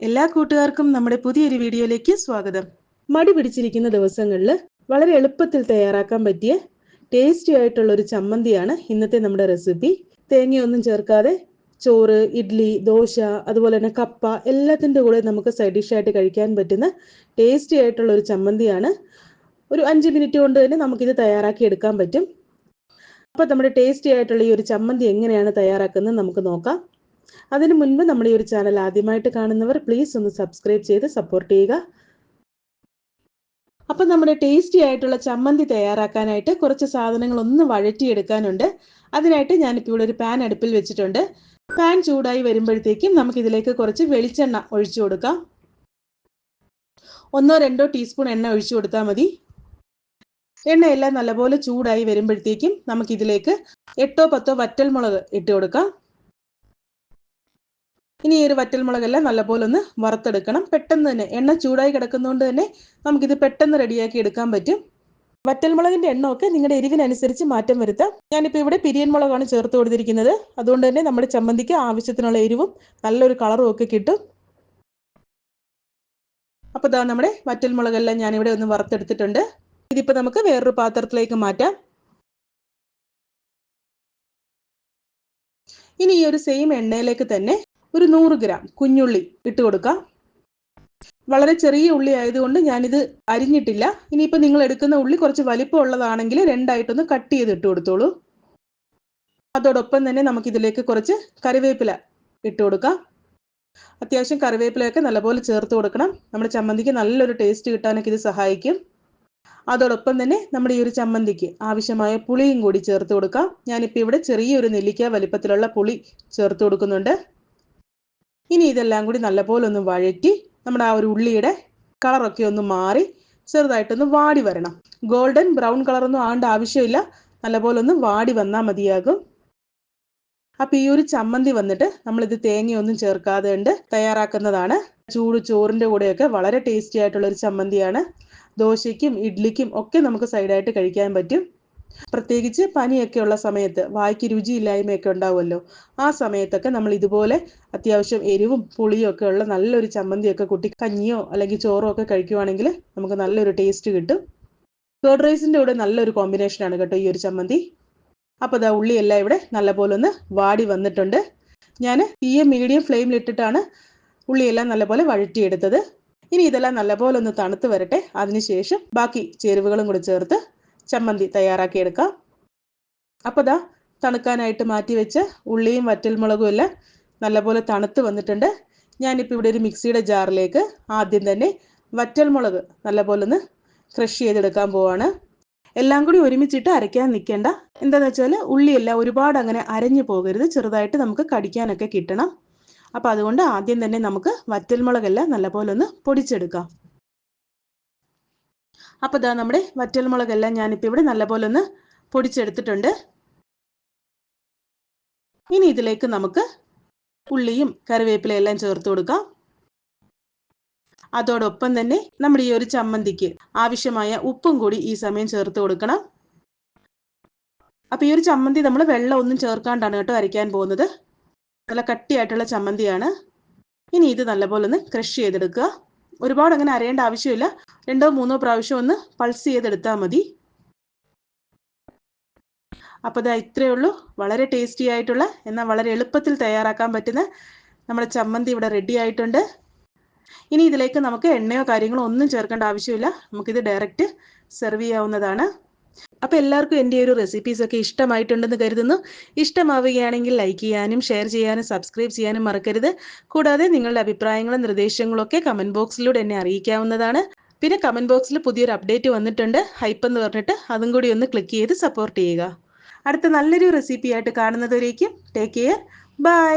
എല്ലാ കൂട്ടുകാർക്കും നമ്മുടെ പുതിയൊരു വീഡിയോയിലേക്ക് സ്വാഗതം. മടി പിടിച്ചിരിക്കുന്ന ദിവസങ്ങളിൽ വളരെ എളുപ്പത്തിൽ തയ്യാറാക്കാൻ പറ്റിയ ടേസ്റ്റി ആയിട്ടുള്ള ഒരു ചമ്മന്തിയാണ് ഇന്നത്തെ നമ്മുടെ റെസിപ്പി. തേങ്ങയൊന്നും ചേർക്കാതെ ചോറ്, ഇഡ്ഡലി, ദോശ, അതുപോലെ തന്നെ കപ്പ എല്ലാത്തിൻ്റെ കൂടെ നമുക്ക് സൈഡ് ഡിഷായിട്ട് കഴിക്കാൻ പറ്റുന്ന ടേസ്റ്റി ആയിട്ടുള്ള ഒരു ചമ്മന്തിയാണ്. ഒരു 5 മിനിറ്റ് കൊണ്ട് തന്നെ നമുക്കിത് തയ്യാറാക്കി എടുക്കാൻ പറ്റും. അപ്പോൾ നമ്മുടെ ടേസ്റ്റി ആയിട്ടുള്ള ഈ ഒരു ചമ്മന്തി എങ്ങനെയാണ് തയ്യാറാക്കുന്നത് നമുക്ക് നോക്കാം. അതിനു മുൻപ് നമ്മുടെ ഈ ഒരു ചാനൽ ആദ്യമായിട്ട് കാണുന്നവർ പ്ലീസ് ഒന്ന് സബ്സ്ക്രൈബ് ചെയ്ത് സപ്പോർട്ട് ചെയ്യുക. അപ്പം നമ്മുടെ ടേസ്റ്റി ആയിട്ടുള്ള ചമ്മന്തി തയ്യാറാക്കാനായിട്ട് കുറച്ച് സാധനങ്ങൾ ഒന്ന് വഴറ്റിയെടുക്കാനുണ്ട്. അതിനായിട്ട് ഞാനിപ്പോൾ ഇവിടെ ഒരു പാൻ അടുപ്പിൽ വെച്ചിട്ടുണ്ട്. പാൻ ചൂടായി വരുമ്പോഴത്തേക്കും നമുക്കിതിലേക്ക് കുറച്ച് വെളിച്ചെണ്ണ ഒഴിച്ചു കൊടുക്കാം. 1-2 ടീസ്പൂൺ എണ്ണ ഒഴിച്ചു കൊടുത്താൽ മതി. എണ്ണയെല്ലാം നല്ലപോലെ ചൂടായി വരുമ്പോഴത്തേക്കും നമുക്കിതിലേക്ക് 8-10 വറ്റൽമുളക് ഇട്ട് കൊടുക്കാം. ഇനി ഈ ഒരു വറ്റൽമുളകെല്ലാം നല്ലപോലെ ഒന്ന് വറുത്തെടുക്കണം. പെട്ടെന്ന് തന്നെ എണ്ണ ചൂടായി കിടക്കുന്നതുകൊണ്ട് തന്നെ നമുക്കിത് പെട്ടെന്ന് റെഡിയാക്കി എടുക്കാൻ പറ്റും. വറ്റൽമുളകിന്റെ എണ്ണമൊക്കെ നിങ്ങളുടെ എരിവിനനുസരിച്ച് മാറ്റം വരുത്താം. ഞാനിപ്പോൾ ഇവിടെ പിരിയൻ മുളകാണ് ചേർത്ത് കൊടുത്തിരിക്കുന്നത്. അതുകൊണ്ട് തന്നെ നമ്മുടെ ചമ്മന്തിക്ക് ആവശ്യത്തിനുള്ള എരിവും നല്ലൊരു കളറും ഒക്കെ കിട്ടും. അപ്പോൾ ഇതാ നമ്മുടെ വറ്റൽമുളകെല്ലാം ഞാനിവിടെ ഒന്ന് വറുത്തെടുത്തിട്ടുണ്ട്. ഇതിപ്പോൾ നമുക്ക് വേറൊരു പാത്രത്തിലേക്ക് മാറ്റാം. ഇനി ഈ ഒരു സെയിം എണ്ണയിലേക്ക് തന്നെ ഒരു 100 ഗ്രാം കുഞ്ഞുള്ളി ഇട്ട് കൊടുക്കാം. വളരെ ചെറിയ ഉള്ളി ആയതുകൊണ്ട് ഞാനിത് അരിഞ്ഞിട്ടില്ല. ഇനിയിപ്പോൾ നിങ്ങൾ എടുക്കുന്ന ഉള്ളി കുറച്ച് വലിപ്പം ഉള്ളതാണെങ്കിൽ 2ആയിട്ടൊന്ന് കട്ട് ചെയ്ത് ഇട്ട് കൊടുത്തോളൂ. അതോടൊപ്പം തന്നെ നമുക്കിതിലേക്ക് കുറച്ച് കറിവേപ്പില ഇട്ട് കൊടുക്കാം. അത്യാവശ്യം കറിവേപ്പിലയൊക്കെ നല്ലപോലെ ചേർത്ത് കൊടുക്കണം. നമ്മുടെ ചമ്മന്തിക്ക് നല്ലൊരു ടേസ്റ്റ് കിട്ടാനൊക്കെ ഇത് സഹായിക്കും. അതോടൊപ്പം തന്നെ നമ്മുടെ ഈ ഒരു ചമ്മന്തിക്ക് ആവശ്യമായ പുളിയും കൂടി ചേർത്ത് കൊടുക്കാം. ഞാനിപ്പോൾ ഇവിടെ ചെറിയൊരു നെല്ലിക്ക വലിപ്പത്തിലുള്ള പുളി ചേർത്ത് കൊടുക്കുന്നുണ്ട്. ഇനി ഇതെല്ലാം കൂടി നല്ലപോലെ ഒന്ന് വഴറ്റി നമ്മുടെ ആ ഒരു ഉള്ളിയുടെ കളറൊക്കെ ഒന്ന് മാറി ചെറുതായിട്ടൊന്ന് വാടി വരണം. ഗോൾഡൻ ബ്രൗൺ കളറൊന്നും ആവേണ്ട ആവശ്യമില്ല. നല്ലപോലെ ഒന്ന് വാടി വന്നാൽ മതിയാകും. അപ്പം ഈ ഒരു ചമ്മന്തി വന്നിട്ട് നമ്മളിത് തേങ്ങയൊന്നും ചേർക്കാതെ ഉണ്ട് തയ്യാറാക്കുന്നതാണ്. ചൂട് ചോറിൻ്റെ കൂടെയൊക്കെ വളരെ ടേസ്റ്റി ആയിട്ടുള്ള ഒരു ചമ്മന്തിയാണ്. ദോശയ്ക്കും ഇഡ്ഡലിക്കും ഒക്കെ നമുക്ക് സൈഡായിട്ട് കഴിക്കാൻ പറ്റും. പ്രത്യേകിച്ച് പനിയൊക്കെ ഉള്ള സമയത്ത് വായ്ക്ക് രുചിയില്ലായ്മയൊക്കെ ഉണ്ടാവുമല്ലോ, ആ സമയത്തൊക്കെ നമ്മൾ ഇതുപോലെ അത്യാവശ്യം എരിവും പുളിയും ഒക്കെ ഉള്ള നല്ലൊരു ചമ്മന്തിയൊക്കെ കൂട്ടി കഞ്ഞിയോ അല്ലെങ്കിൽ ചോറോ ഒക്കെ കഴിക്കുവാണെങ്കിൽ നമുക്ക് നല്ലൊരു ടേസ്റ്റ് കിട്ടും. കേർഡ് റൈസിൻ്റെ കൂടെ നല്ലൊരു കോമ്പിനേഷനാണ് കേട്ടോ ഈ ഒരു ചമ്മന്തി. അപ്പോൾ ഇതാ ഉള്ളിയെല്ലാം ഇവിടെ നല്ലപോലെ ഒന്ന് വാടി വന്നിട്ടുണ്ട്. ഞാൻ തീയെ മീഡിയം ഫ്ലെയിമിലിട്ടിട്ടാണ് ഉള്ളിയെല്ലാം നല്ലപോലെ വഴറ്റിയെടുത്തത്. ഇനി ഇതെല്ലാം നല്ലപോലെ ഒന്ന് തണുത്ത് വരട്ടെ. അതിനുശേഷം ബാക്കി ചേരുവകളും കൂടി ചേർത്ത് ചമ്മന്തി തയ്യാറാക്കിയെടുക്കാം. അപ്പോൾ ദാ തണുക്കാനായിട്ട് മാറ്റി വെച്ച ഉള്ളിയും വറ്റൽമുളകും എല്ലാം നല്ലപോലെ തണുത്ത് വന്നിട്ടുണ്ട്. ഞാനിപ്പോൾ ഇവിടെ ഒരു മിക്സിയുടെ ജാറിലേക്ക് ആദ്യം തന്നെ വറ്റൽമുളക് നല്ലപോലെ ഒന്ന് ക്രഷ് ചെയ്തെടുക്കാൻ പോവാണ്. എല്ലാം കൂടി ഒരുമിച്ചിട്ട് അരയ്ക്കാൻ നിൽക്കേണ്ട. എന്താണെന്ന് വെച്ചാൽ ഉള്ളിയെല്ലാം ഒരുപാട് അങ്ങനെ അരഞ്ഞു പോകരുത്, ചെറുതായിട്ട് നമുക്ക് കടിക്കാനൊക്കെ കിട്ടണം. അപ്പോൾ അതുകൊണ്ട് ആദ്യം തന്നെ നമുക്ക് വറ്റൽമുളകെല്ലാം നല്ലപോലെ ഒന്ന് പൊടിച്ചെടുക്കാം. അപ്പോൾ ഇതാ നമ്മുടെ വറ്റൽമുളകെല്ലാം ഞാനിപ്പോൾ ഇവിടെ നല്ലപോലെ ഒന്ന് പൊടിച്ചെടുത്തിട്ടുണ്ട്. ഇനി ഇതിലേക്ക് നമുക്ക് ഉള്ളിയും കറിവേപ്പിലയെല്ലാം ചേർത്ത് കൊടുക്കാം. അതോടൊപ്പം തന്നെ നമ്മുടെ ഈ ഒരു ചമ്മന്തിക്ക് ആവശ്യമായ ഉപ്പും കൂടി ഈ സമയം ചേർത്ത് കൊടുക്കണം. അപ്പോൾ ഈ ഒരു ചമ്മന്തി നമ്മൾ വെള്ളം ഒന്നും ചേർക്കാണ്ടാണ് കേട്ടോ അരയ്ക്കാൻ പോകുന്നത്. നല്ല കട്ടിയായിട്ടുള്ള ചമ്മന്തിയാണ്. ഇനി ഇത് നല്ലപോലെ ഒന്ന് ക്രഷ് ചെയ്തെടുക്കുക. ഒരുപാട് അങ്ങനെ അരയേണ്ട ആവശ്യമില്ല. 2-3 പ്രാവശ്യം ഒന്ന് പൾസ് ചെയ്തെടുത്താൽ മതി. അപ്പോൾ ഇതാ ഇത്രയേ ഉള്ളൂ. വളരെ ടേസ്റ്റി ആയിട്ടുള്ള എന്നാൽ വളരെ എളുപ്പത്തിൽ തയ്യാറാക്കാൻ പറ്റുന്ന നമ്മുടെ ചമ്മന്തി ഇവിടെ റെഡി ആയിട്ടുണ്ട്. ഇനി ഇതിലേക്ക് നമുക്ക് എണ്ണയോ കാര്യങ്ങളോ ഒന്നും ചേർക്കേണ്ട ആവശ്യമില്ല. നമുക്കിത് ഡയറക്റ്റ് സെർവ് ചെയ്യാവുന്നതാണ്. അപ്പോൾ എല്ലാവർക്കും എൻ്റെ ഒരു റെസിപ്പീസൊക്കെ ഇഷ്ടമായിട്ടുണ്ടെന്ന് കരുതുന്നു. ഇഷ്ടമാവുകയാണെങ്കിൽ ലൈക്ക് ചെയ്യാനും ഷെയർ ചെയ്യാനും സബ്സ്ക്രൈബ് ചെയ്യാനും മറക്കരുത്. കൂടാതെ നിങ്ങളുടെ അഭിപ്രായങ്ങളും നിർദ്ദേശങ്ങളൊക്കെ കമൻറ്റ് ബോക്സിലൂടെ എന്നെ അറിയിക്കാവുന്നതാണ്. പിന്നെ കമൻറ്റ് ബോക്സിൽ പുതിയൊരു അപ്ഡേറ്റ് വന്നിട്ടുണ്ട്, ഹൈപ്പ് എന്ന് പറഞ്ഞിട്ട്. അതും കൂടി ഒന്ന് ക്ലിക്ക് ചെയ്ത് സപ്പോർട്ട് ചെയ്യുക. അടുത്ത നല്ലൊരു റെസിപ്പിയായിട്ട് കാണുന്നതുവരേക്കും ടേക്ക് കെയർ, ബൈ.